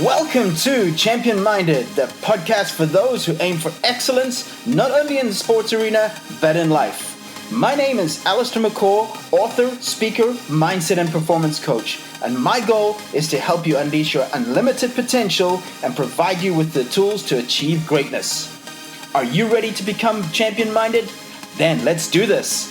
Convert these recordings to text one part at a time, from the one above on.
Welcome to Champion Minded, the podcast for those who aim for excellence, not only in the sports arena, but in life. My name is Alistair McCaw, author, speaker, mindset and performance coach, and my goal is to help you unleash your unlimited potential and provide you with the tools to achieve greatness. Are you ready to become champion minded? Then let's do this.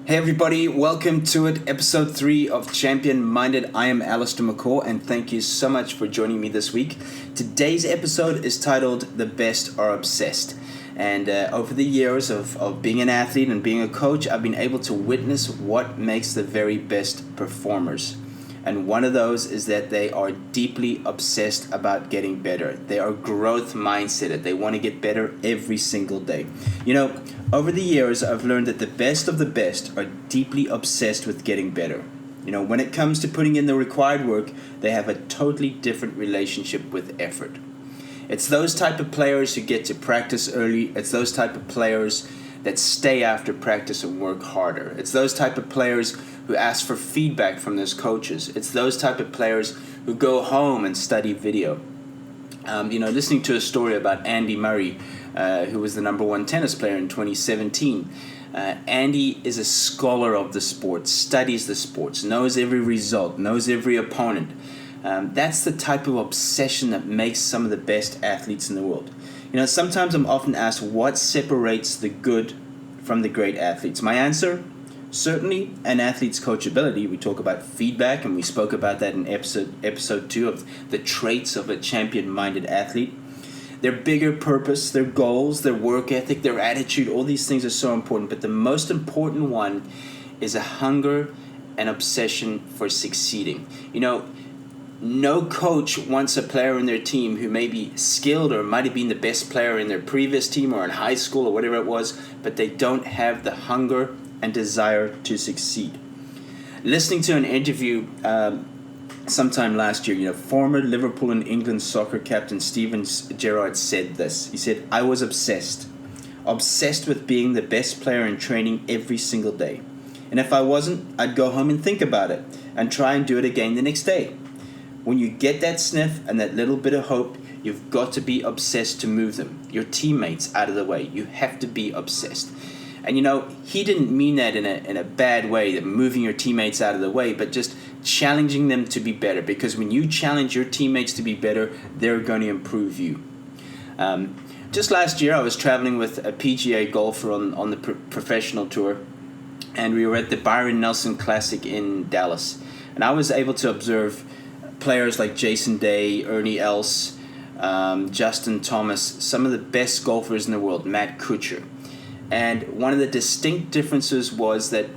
Hey everybody, welcome to it, episode 3 of Champion Minded. I am Alistair McCaw and thank you so much for joining me this week. Today's episode is titled The Best Are Obsessed. And over the years of being an athlete and being a coach, I've been able to witness what makes the very best performers. And one of those is that they are deeply obsessed about getting better. They are growth mindseted. They want to get better every single day. You know, over the years, I've learned that the best of the best are deeply obsessed with getting better. You know, when it comes to putting in the required work, they have a totally different relationship with effort. It's those type of players who get to practice early. It's those type of players that stay after practice and work harder. It's those type of players who ask for feedback from those coaches. It's those type of players who go home and study video. Listening to a story about Andy Murray, who was the number 1 tennis player in 2017. Andy is a scholar of the sport, studies the sports, knows every result, knows every opponent. That's the type of obsession that makes some of the best athletes in the world. You know, sometimes I'm often asked what separates the good from the great athletes. My answer? Certainly an athlete's coachability. We talk about feedback, and we spoke about that in episode 2 of the traits of a champion-minded athlete. Their bigger purpose, their goals, their work ethic, their attitude, all these things are so important. But the most important one is a hunger and obsession for succeeding. You know, no coach wants a player in their team who may be skilled or might have been the best player in their previous team or in high school or whatever it was, but they don't have the hunger and desire to succeed. Listening to an interview sometime last year, former Liverpool and England soccer captain Gerrard said this. He said, "I was obsessed with being the best player in training every single day. And if I wasn't, I'd go home and think about it and try and do it again the next day." When you get that sniff and that little bit of hope, you've got to be obsessed to move them, your teammates, out of the way. You have to be obsessed. And he didn't mean that in a bad way, that moving your teammates out of the way, but just challenging them to be better. Because when you challenge your teammates to be better, they're going to improve you. Just last year, I was traveling with a PGA golfer on the professional tour, and we were at the Byron Nelson Classic in Dallas. And I was able to observe players like Jason Day, Ernie Els, Justin Thomas, some of the best golfers in the world, Matt Kuchar. And one of the distinct differences was that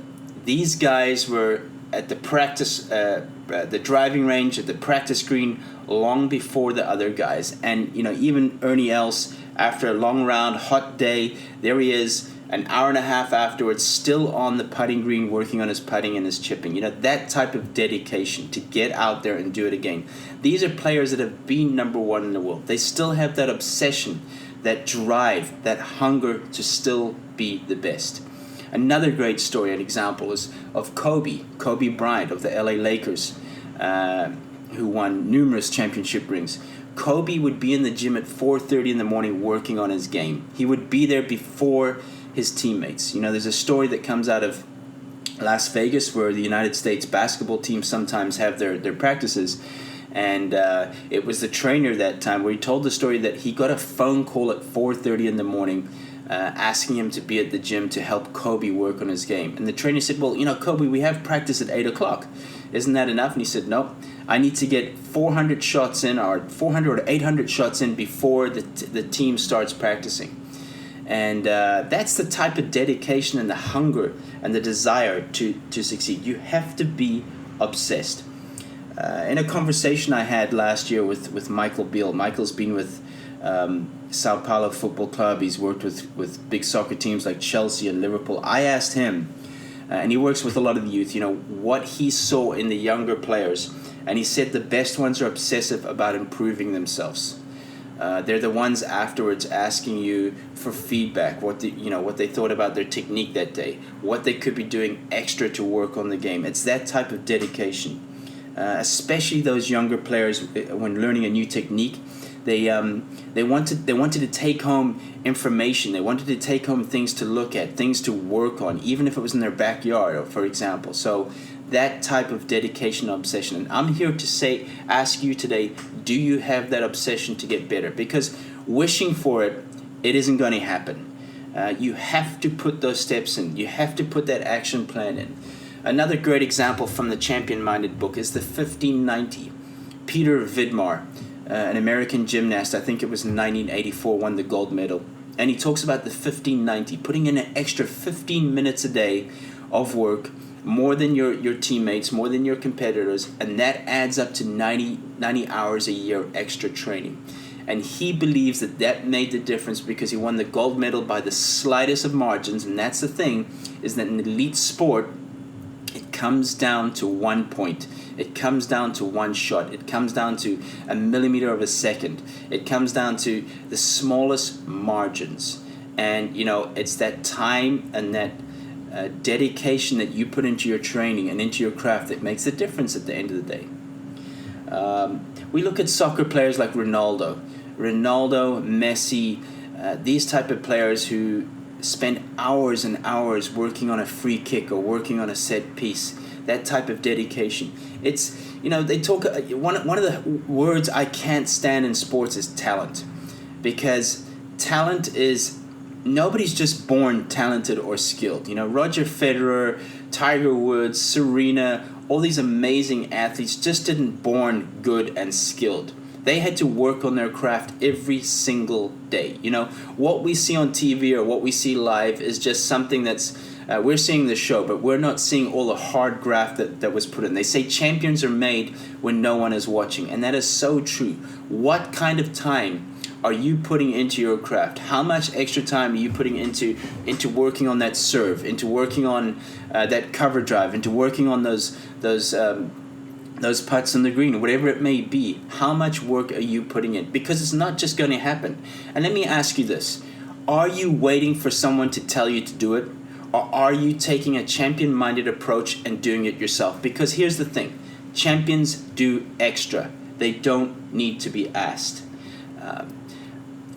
these guys were at the practice, the driving range, at the practice green, long before the other guys. And, even Ernie Els, after a long round, hot day, there he is, an hour and a half afterwards, still on the putting green, working on his putting and his chipping. That type of dedication to get out there and do it again. These are players that have been number 1 in the world. They still have that obsession, that drive, that hunger to still be the best. Another great story and example is of Kobe Bryant of the LA Lakers, who won numerous championship rings. Kobe would be in the gym at 4:30 in the morning working on his game. He would be there before his teammates. There's a story that comes out of Las Vegas where the United States basketball team sometimes have their practices. And it was the trainer that time where he told the story that he got a phone call at 4:30 in the morning asking him to be at the gym to help Kobe work on his game. And the trainer said, "Well, Kobe, we have practice at 8 o'clock. Isn't that enough?" And he said, "No, I need to get 400 shots in, or 400 or 800 shots in before the team starts practicing." And that's the type of dedication and the hunger and the desire to succeed. You have to be obsessed. In a conversation I had last year with Michael Beal, Michael's been with Sao Paulo Football Club. He's worked with big soccer teams like Chelsea and Liverpool. I asked him, and he works with a lot of the youth, what he saw in the younger players. And he said the best ones are obsessive about improving themselves. They're the ones afterwards asking you for feedback, what they thought about their technique that day, what they could be doing extra to work on the game. It's that type of dedication, especially those younger players when learning a new technique. They wanted to take home information. They wanted to take home things to look at, things to work on, even if it was in their backyard, for example. So that type of dedication and obsession. And I'm here to ask you today, do you have that obsession to get better? Because wishing for it isn't going to happen. You have to put those steps in. You have to put that action plan in. Another great example from the Champion Minded book is the 1590. Peter Vidmar, an American gymnast, I think it was in 1984, won the gold medal. And he talks about the 1590, putting in an extra 15 minutes a day of work, more than your teammates, more than your competitors, and that adds up to 90 hours a year extra training. And he believes that made the difference because he won the gold medal by the slightest of margins. And that's the thing, is that in elite sport, it comes down to 1 point. It comes down to one shot. It comes down to a millimeter of a second. It comes down to the smallest margins. And, it's that time and that dedication that you put into your training and into your craft that makes the difference at the end of the day. We look at soccer players like Ronaldo, Messi, these type of players who spend hours and hours working on a free kick or working on a set piece. That type of dedication. It's, they talk, one of the words I can't stand in sports is talent, because talent is, nobody's just born talented or skilled. Roger Federer, Tiger Woods, Serena, all these amazing athletes just didn't born good and skilled. They had to work on their craft every single day. What we see on TV or what we see live is just something that's, we're seeing the show, but we're not seeing all the hard graft that was put in. They say champions are made when no one is watching, and that is so true. What kind of time are you putting into your craft? How much extra time are you putting into working on that serve, into working on that cover drive, into working on those putts in the green, whatever it may be? How much work are you putting in? Because it's not just going to happen. And let me ask you this. Are you waiting for someone to tell you to do it? Or are you taking a champion-minded approach and doing it yourself? Because here's the thing. Champions do extra. They don't need to be asked.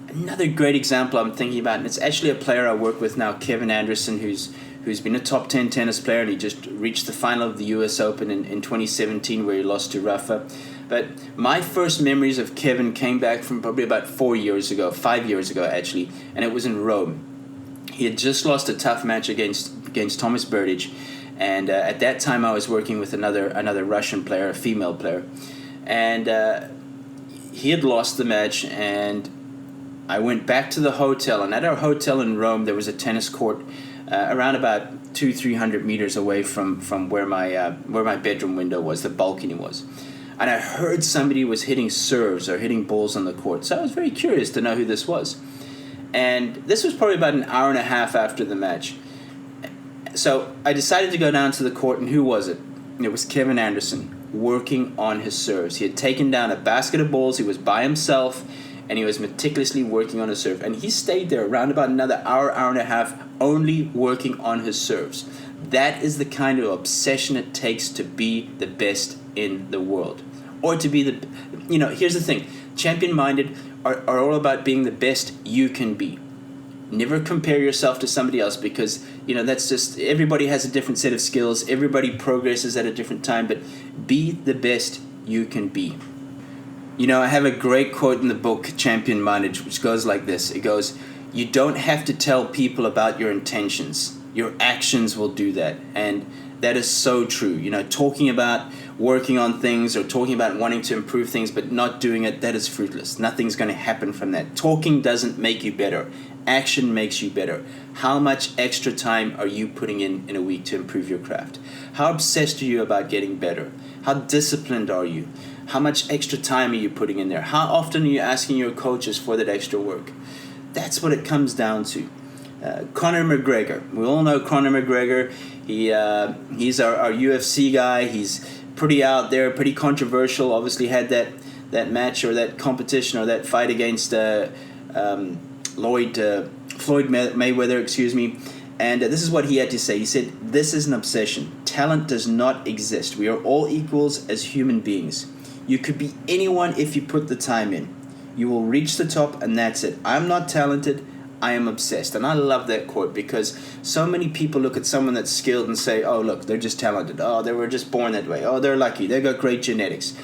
Another great example I'm thinking about, and it's actually a player I work with now, Kevin Anderson, who's been a top 10 tennis player, and he just reached the final of the US Open in 2017 where he lost to Rafa. But my first memories of Kevin came back from probably about 5 years ago actually, and it was in Rome. He had just lost a tough match against Thomas Berdych, and at that time I was working with another Russian player, a female player, and he had lost the match, and I went back to the hotel, and at our hotel in Rome there was a tennis court around about 200-300 meters away from where my bedroom window was, the balcony was. And I heard somebody was hitting serves or hitting balls on the court, so I was very curious to know who this was. And this was probably about an hour and a half after the match. So I decided to go down to the court, and who was it? It was Kevin Anderson, working on his serves. He had taken down a basket of balls, he was by himself, and he was meticulously working on his serve. And he stayed there around about another hour and a half, only working on his serves. That is the kind of obsession it takes to be the best in the world. Or to be here's the thing. Champion-minded are all about being the best you can be. Never compare yourself to somebody else, because, that's just, everybody has a different set of skills. Everybody progresses at a different time, but be the best you can be. I have a great quote in the book, Champion Minded, which goes like this. It goes, you don't have to tell people about your intentions. Your actions will do that. And that is so true. Talking about working on things or talking about wanting to improve things but not doing it, that is fruitless. Nothing's going to happen from that. Talking doesn't make you better. Action makes you better. How much extra time are you putting in a week to improve your craft? How obsessed are you about getting better? How disciplined are you? How much extra time are you putting in there? How often are you asking your coaches for that extra work? That's what it comes down to. Conor McGregor. We all know Conor McGregor. He's our UFC guy. He's pretty out there, pretty controversial. Obviously had that that match or that competition or that fight against Floyd Mayweather, excuse me. And this is what he had to say. He said, "This is an obsession. Talent does not exist. We are all equals as human beings. You could be anyone if you put the time in. You will reach the top, and that's it. I'm not talented. I am obsessed." And I love that quote because so many people look at someone that's skilled and say, "Oh, look, they're just talented. Oh, they were just born that way. Oh, they're lucky. They got great genetics."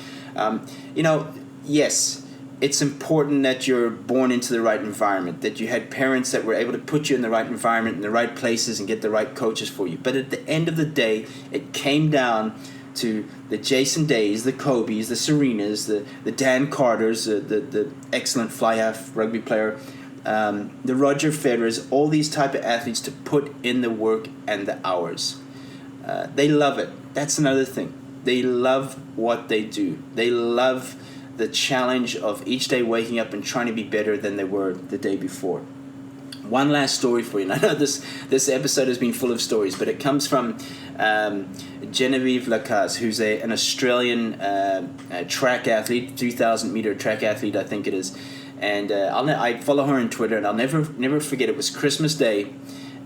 Yes, it's important that you're born into the right environment, that you had parents that were able to put you in the right environment, in the right places, and get the right coaches for you. But at the end of the day, it came down to the Jason Days, the Kobes, the Serenas, the Dan Carters, the excellent fly-half rugby player, the Roger Federers, all these type of athletes to put in the work and the hours. They love it. That's another thing. They love what they do. They love the challenge of each day waking up and trying to be better than they were the day before. One last story for you. And I know this episode has been full of stories, but it comes from Genevieve Lacaze, who's an Australian track athlete, 3,000 meter track athlete, I think it is. And I follow her on Twitter, and I'll never forget. It was Christmas Day,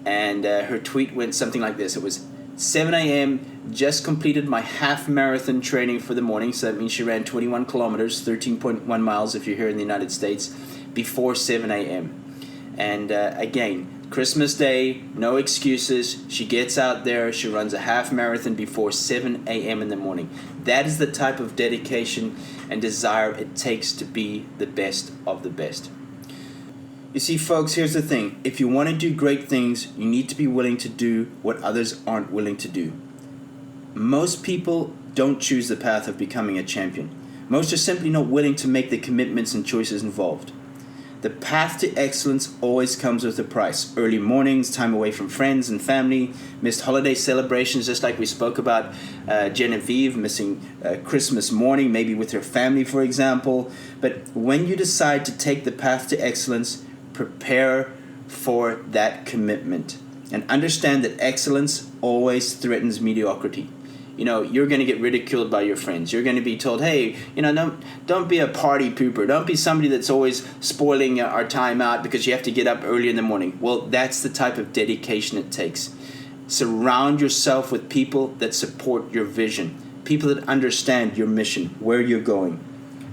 and her tweet went something like this. It was 7 a.m., just completed my half marathon training for the morning, so that means she ran 21 kilometers, 13.1 miles if you're here in the United States, before 7 a.m. And again, Christmas Day, no excuses. She gets out there, she runs a half marathon before 7 a.m. in the morning. That is the type of dedication and desire it takes to be the best of the best. You see, folks, here's the thing. If you want to do great things, you need to be willing to do what others aren't willing to do. Most people don't choose the path of becoming a champion. Most are simply not willing to make the commitments and choices involved. The path to excellence always comes with a price. Early mornings, time away from friends and family, missed holiday celebrations, just like we spoke about Genevieve, missing Christmas morning, maybe with her family, for example. But when you decide to take the path to excellence, prepare for that commitment. And understand that excellence always threatens mediocrity. You're going to get ridiculed by your friends. You're going to be told, hey, don't be a party pooper. Don't be somebody that's always spoiling our time out because you have to get up early in the morning. Well, that's the type of dedication it takes. Surround yourself with people that support your vision, people that understand your mission, where you're going.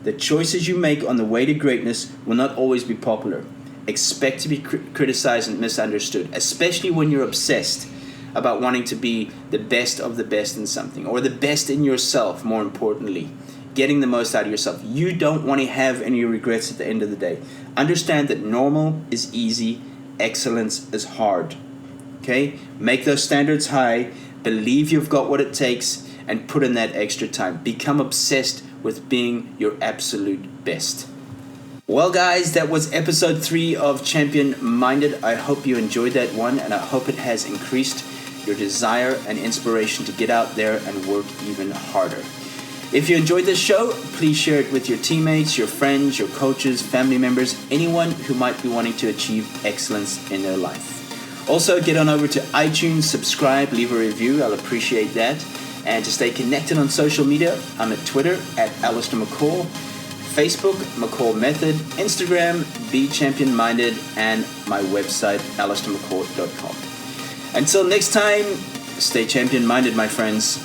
The choices you make on the way to greatness will not always be popular. Expect to be criticized and misunderstood, especially when you're obsessed about wanting to be the best of the best in something, or the best in yourself, more importantly, getting the most out of yourself. You don't want to have any regrets at the end of the day. Understand that normal is easy, excellence is hard. Okay? Make those standards high, believe you've got what it takes, and put in that extra time. Become obsessed with being your absolute best. Well, guys, that was episode 3 of Champion Minded. I hope you enjoyed that one, and I hope it has increased your desire and inspiration to get out there and work even harder. If you enjoyed this show, please share it with your teammates, your friends, your coaches, family members, anyone who might be wanting to achieve excellence in their life. Also, get on over to iTunes, subscribe, leave a review. I'll appreciate that. And to stay connected on social media, I'm at Twitter at Alistair McCall, Facebook, McCall Method, Instagram, Be Champion Minded, and my website, alistairmccall.com. Until next time, stay champion minded, my friends.